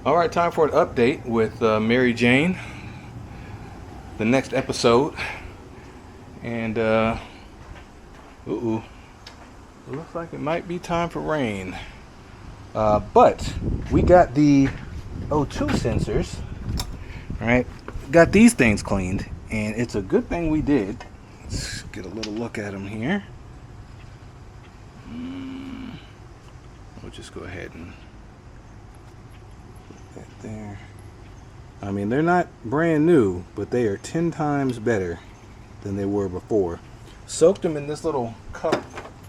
All right, time for an update with Mary Jane, the next episode. And ooh, looks like it might be time for rain. But we got the O2 sensors, right? Got these things cleaned, and it's a good thing we did. Let's get a little look at them here. We'll just go ahead and put that there. I mean, they're not brand new, but they are 10 times better than they were before. Soaked them in this little cup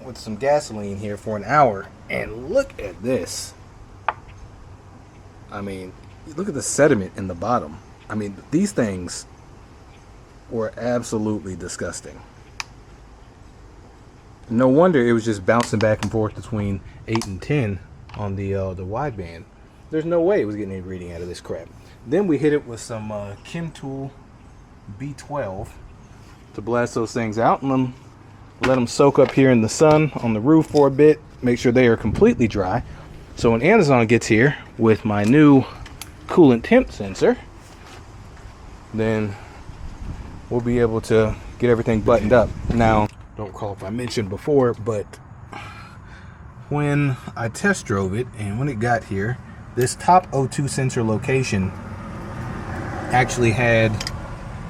with some gasoline here for an hour, and look at this. I mean, look at the sediment in the bottom. I mean, these things were absolutely disgusting. No wonder it was just bouncing back and forth between 8 and 10 on the wideband. There's no way it was getting any reading out of this crap. Then we hit it with some Chem Tool B12 to blast those things out and let them soak up here in the sun on the roof for a bit. Make sure they are completely dry. So when Amazon gets here with my new coolant temp sensor, then we'll be able to get everything buttoned up. Now, don't recall if I mentioned before, but when I test drove it and when it got here, this top O2 sensor location actually had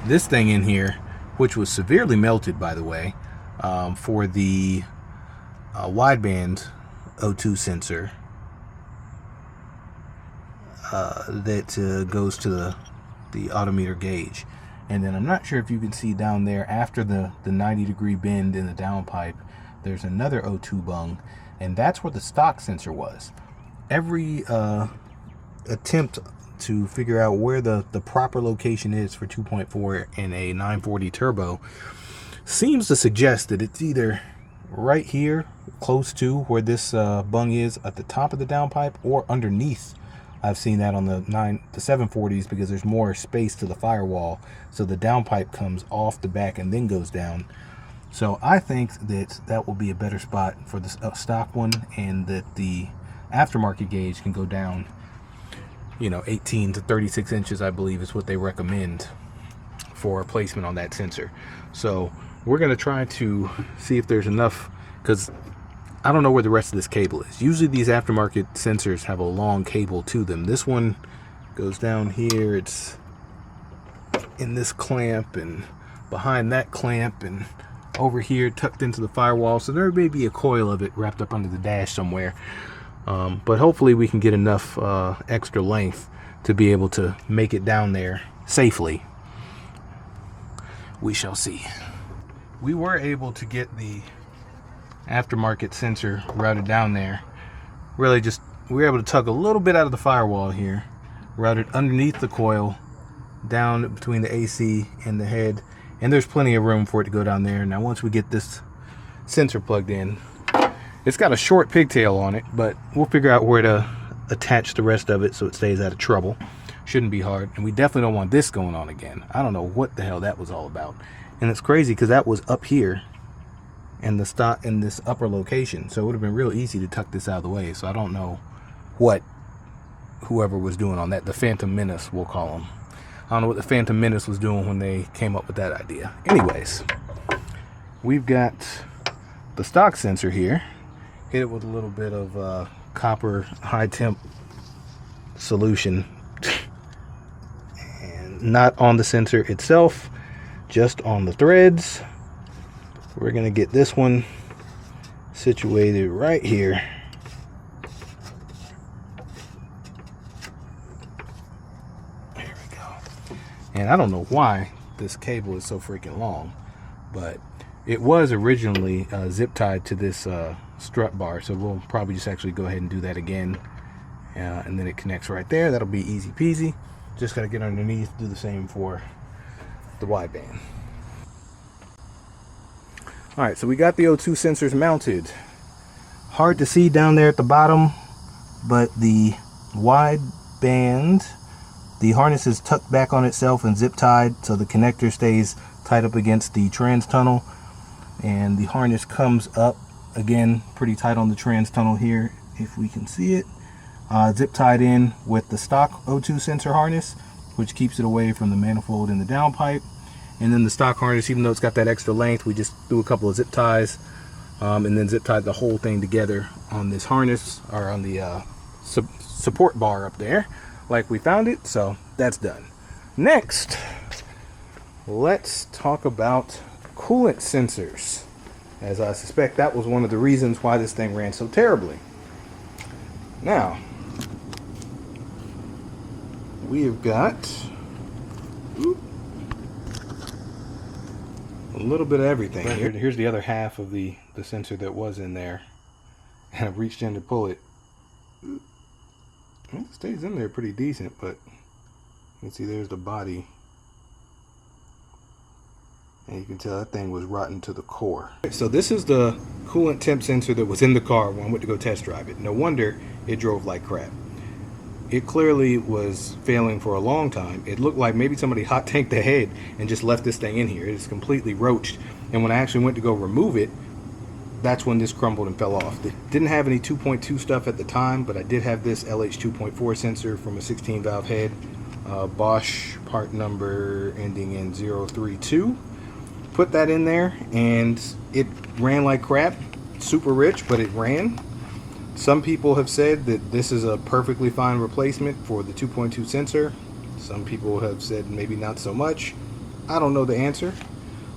this thing in here, which was severely melted, by the way, for the wideband O2 sensor that goes to the odometer gauge. And then I'm not sure if you can see down there after the 90-degree bend in the downpipe, there's another O2 bung, and that's where the stock sensor was. Every attempt to figure out where the proper location is for 2.4 in a 940 turbo seems to suggest that it's either right here close to where this bung is at the top of the downpipe, or underneath. I've seen that on the 740s because there's more space to the firewall, so the downpipe comes off the back and then goes down. So I think that will be a better spot for the stock one, and that the aftermarket gauge can go down, 18 to 36 inches, I believe is what they recommend for placement on that sensor. So we're going to try to see if there's enough, because I don't know where the rest of this cable is. Usually these aftermarket sensors have a long cable to them. This one goes down here. It's in this clamp and behind that clamp and over here tucked into the firewall. So there may be a coil of it wrapped up under the dash somewhere. But hopefully we can get enough extra length to be able to make it down there safely. We shall see. We were able to get the aftermarket sensor routed down there. Really just, we were able to tug a little bit out of the firewall here, routed underneath the coil, down between the AC and the head, and there's plenty of room for it to go down there. Now once we get this sensor plugged in, it's got a short pigtail on it, but we'll figure out where to attach the rest of it so it stays out of trouble. Shouldn't be hard, and we definitely don't want this going on again. I don't know what the hell that was all about. And it's crazy because that was up here and the stock in this upper location, so it would have been real easy to tuck this out of the way. So I don't know what whoever was doing on that, the Phantom Menace, we'll call them. I don't know what the Phantom Menace was doing when they came up with that idea. Anyways, we've got the stock sensor here. Hit it with a little bit of copper high temp solution, and not on the sensor itself, just on the threads. We're gonna get this one situated right here. There we go. And I don't know why this cable is so freaking long, but it was originally zip tied to this strut bar, so we'll probably just actually go ahead and do that again, and then it connects right there. That'll be easy peasy. Just gotta get underneath, do the same for the wideband. Alright, so we got the O2 sensors mounted. Hard to see down there at the bottom, but the wideband, the harness is tucked back on itself and zip tied, so the connector stays tied up against the trans tunnel, and the harness comes up again pretty tight on the trans tunnel here, if we can see it. zip tied in with the stock O2 sensor harness, which keeps it away from the manifold in the downpipe. And then the stock harness, even though it's got that extra length, we just do a couple of zip ties and then zip tied the whole thing together on this harness, or on the support bar up there like we found it. So that's done. Next, let's talk about coolant sensors, as I suspect that was one of the reasons why this thing ran so terribly. Now, we have got a little bit of everything. Here's the other half of the sensor that was in there, and I've reached in to pull it. It stays in there pretty decent, but you can see there's the body, and you can tell that thing was rotten to the core. So this is the coolant temp sensor that was in the car when I went to go test drive it. No wonder it drove like crap. It clearly was failing for a long time. It looked like maybe somebody hot tanked the head and just left this thing in here. It's completely roached, and when I actually went to go remove it, that's when this crumbled and fell off. It didn't have any 2.2 stuff at the time, but I did have this LH 2.4 sensor from a 16 valve head, Bosch part number ending in 032. Put that in there and it ran like crap. Super rich, but it ran. Some people have said that this is a perfectly fine replacement for the 2.2 sensor. Some people have said maybe not so much. I don't know the answer,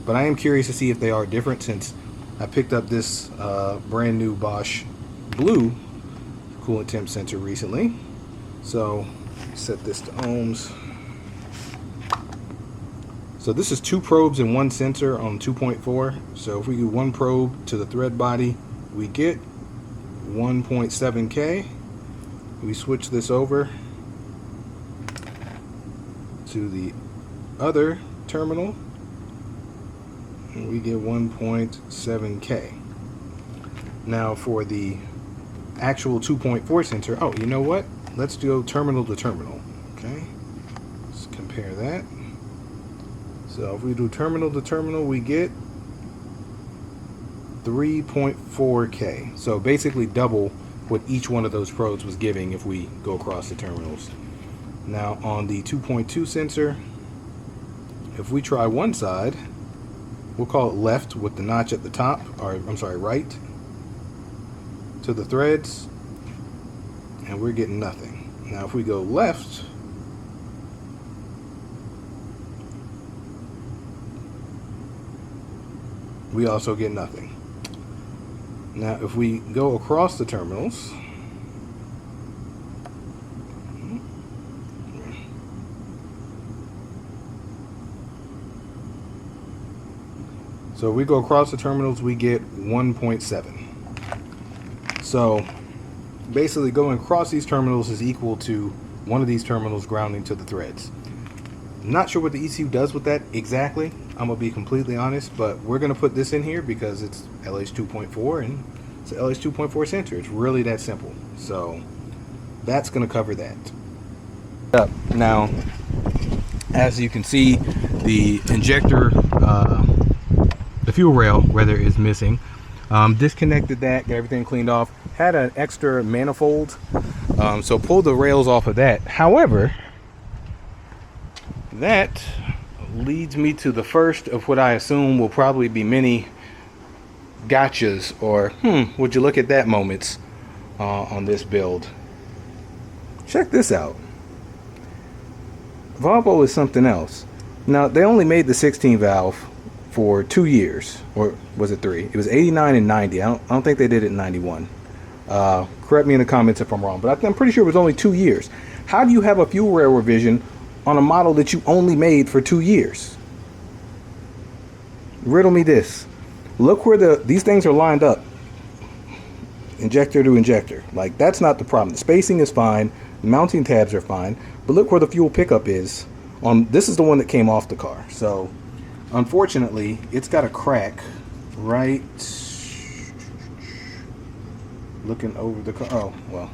but I am curious to see if they are different, since I picked up this brand new Bosch blue coolant temp sensor recently. So set this to ohms. So this is 2 probes and 1 sensor on 2.4. So if we do 1 probe to the thread body, we get 1.7K. We switch this over to the other terminal, and we get 1.7K. Now for the actual 2.4 sensor, oh, you know what? Let's do terminal to terminal. Okay, let's compare that. So if we do terminal to terminal, we get 3.4K. So basically double what each one of those probes was giving if we go across the terminals. Now on the 2.2 sensor, if we try one side, we'll call it left with the notch at the top, or I'm sorry, right to the threads, and we're getting nothing. Now if we go left, we also get nothing. Now if we go across the terminals, so if we go across the terminals, we get 1.7. So basically going across these terminals is equal to one of these terminals grounding to the threads. Not sure what the ECU does with that exactly, I'm gonna be completely honest, but we're gonna put this in here because it's LH 2.4 and it's an LH 2.4 sensor. It's really that simple. So that's gonna cover that. Now, as you can see, the injector, the fuel rail rather, is missing. Disconnected that, got everything cleaned off. Had an extra manifold, so pulled the rails off of that. However, that leads me to the first of what I assume will probably be many gotchas, or would you look at that moments on this build. Check this out. Volvo is something else. Now they only made the 16 valve for 2 years, or was it 3? It was 89 and 90. I don't think they did it in 91. Correct me in the comments if I'm wrong, but I'm pretty sure it was only 2 years. How do you have a fuel rail revision on a model that you only made for 2 years? Riddle me this. Look where these things are lined up, injector to injector. Like, that's not the problem. The spacing is fine, mounting tabs are fine, but look where the fuel pickup is. This is the one that came off the car. So unfortunately, it's got a crack right looking over the car. Oh, well,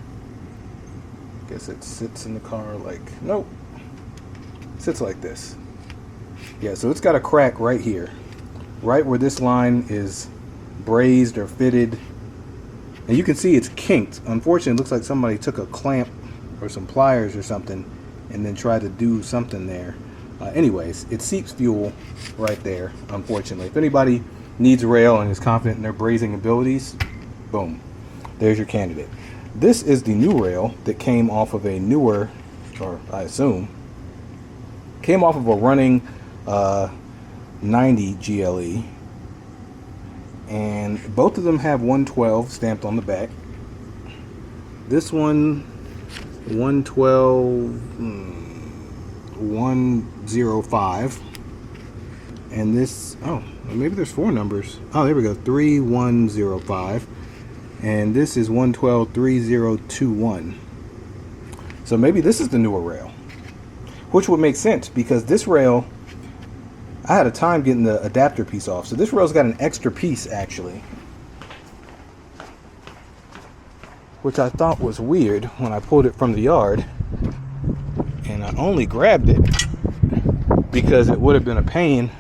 guess it sits in the car like, nope, sits like this. Yeah, so it's got a crack right here, right where this line is brazed or fitted And you can see it's kinked. Unfortunately, it looks like somebody took a clamp or some pliers or something and then tried to do something there. Anyways, it seeps fuel right there, unfortunately. If anybody needs a rail and is confident in their brazing abilities, boom, there's your candidate. This is the new rail that came off of a newer, or I assume, came off of a running 90 GLE. And both of them have 112 stamped on the back. This one, 112... 105, and this, oh, maybe there's 4 numbers. Oh, there we go, 3105, and this is 112 3021. So maybe this is the newer rail, which would make sense because this rail, I had a time getting the adapter piece off. So this rail's got an extra piece actually, which I thought was weird when I pulled it from the yard. And I only grabbed it because it would have been a pain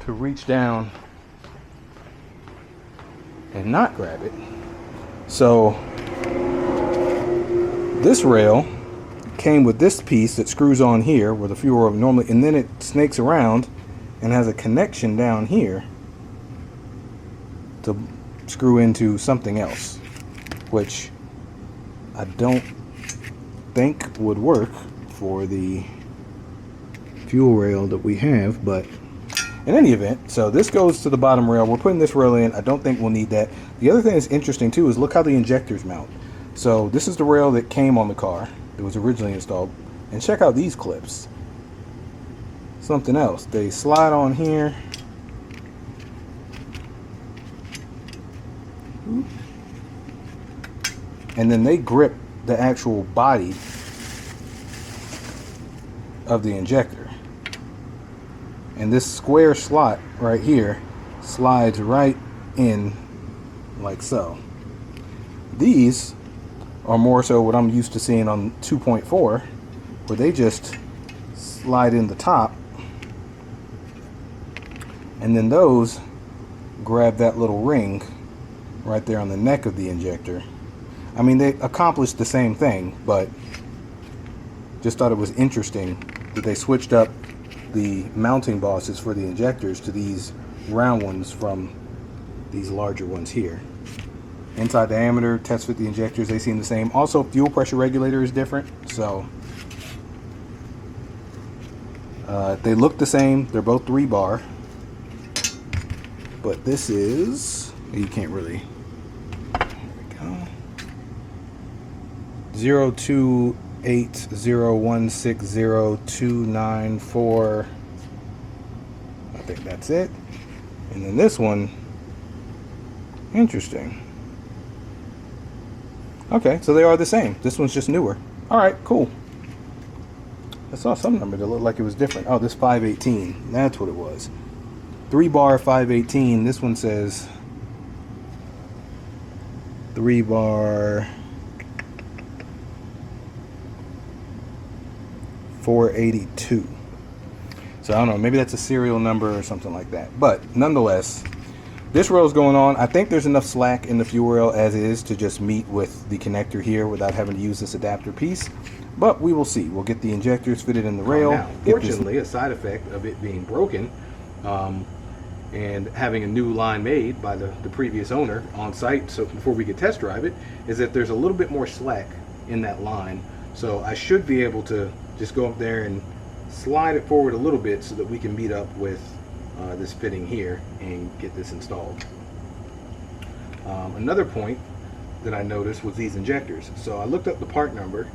to reach down and not grab it. So this rail came with this piece that screws on here where the fuel rod normally, and then it snakes around and has a connection down here to screw into something else, which I don't think would work for the fuel rail that we have. But in any event, so this goes to the bottom rail. We're putting this rail in. I don't think we'll need that. The other thing that's interesting too is look how the injectors mount. So this is the rail that came on the car that was originally installed, and check out these clips. Something else, they slide on here, and then they grip the actual body of the injector, and this square slot right here slides right in like so. These are more so what I'm used to seeing on 2.4, where they just slide in the top, and then those grab that little ring right there on the neck of the injector. I mean, they accomplished the same thing, but just thought it was interesting that they switched up the mounting bosses for the injectors to these round ones from these larger ones here. Inside diameter, test fit the injectors, they seem the same. Also, fuel pressure regulator is different, so they look the same. They're both 3-bar, but this is, you can't really, there we go, 0280160294294. I think that's it. And then this one, interesting. Okay, so they are the same. This one's just newer. All right, cool. I saw some number that looked like it was different. Oh, this 518. That's what it was. 3-bar 518. This one says 3-bar 482. So I don't know, maybe that's a serial number or something like that. But nonetheless, this rail is going on. I think there's enough slack in the fuel rail as is to just meet with the connector here without having to use this adapter piece. But we will see. We'll get the injectors fitted in the rail. Now, fortunately, a side effect of it being broken and having a new line made by the previous owner on site, so before we could test drive it, is that there's a little bit more slack in that line. So I should be able to just go up there and slide it forward a little bit so that we can meet up with this fitting here and get this installed. Another point that I noticed was these injectors. So I looked up the part number.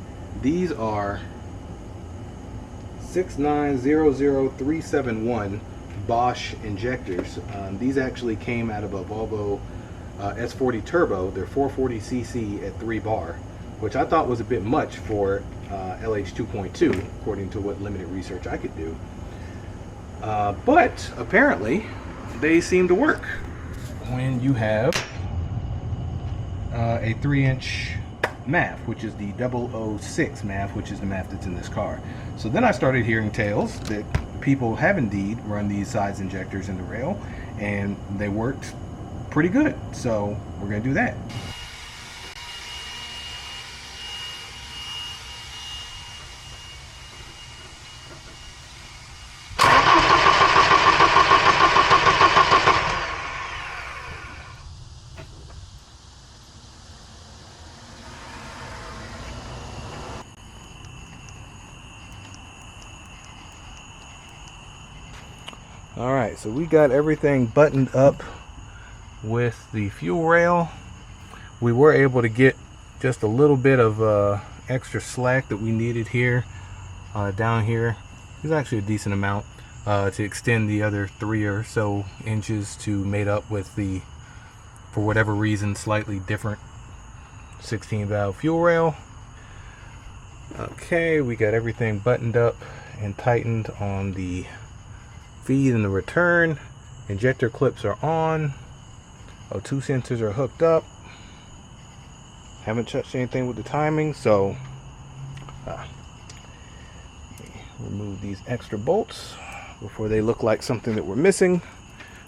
These are 6900371 Bosch injectors. These actually came out of a Volvo S40 Turbo. They're 440cc at 3-bar, which I thought was a bit much for LH 2.2, according to what limited research I could do. But apparently they seem to work when you have a 3-inch MAF, which is the 006 MAF, which is the MAF that's in this car. So then I started hearing tales that people have indeed run these size injectors in the rail, and they worked pretty good. So we're gonna do that. All right, so we got everything buttoned up with the fuel rail. We were able to get just a little bit of extra slack that we needed here, down here. It's actually a decent amount to extend the other 3 or so inches to mate up with the, for whatever reason, slightly different 16 valve fuel rail. Okay, we got everything buttoned up and tightened on the feed and the return. Injector clips are on. O2 sensors are hooked up. Haven't touched anything with the timing, so remove these extra bolts before they look like something that we're missing.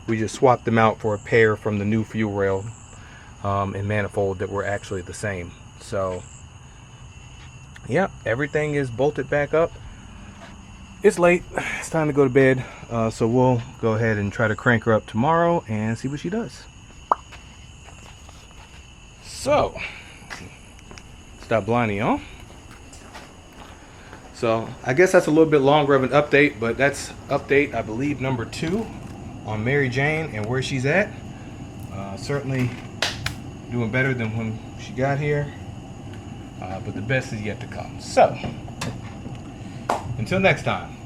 We just swapped them out for a pair from the new fuel rail and manifold that were actually the same. So yeah, everything is bolted back up. It's late, it's time to go to bed, so we'll go ahead and try to crank her up tomorrow and see what she does. So, stop blinding y'all. So, I guess that's a little bit longer of an update, but that's update, I believe, number 2 on Mary Jane and where she's at. Certainly doing better than when she got here, but the best is yet to come. So, until next time.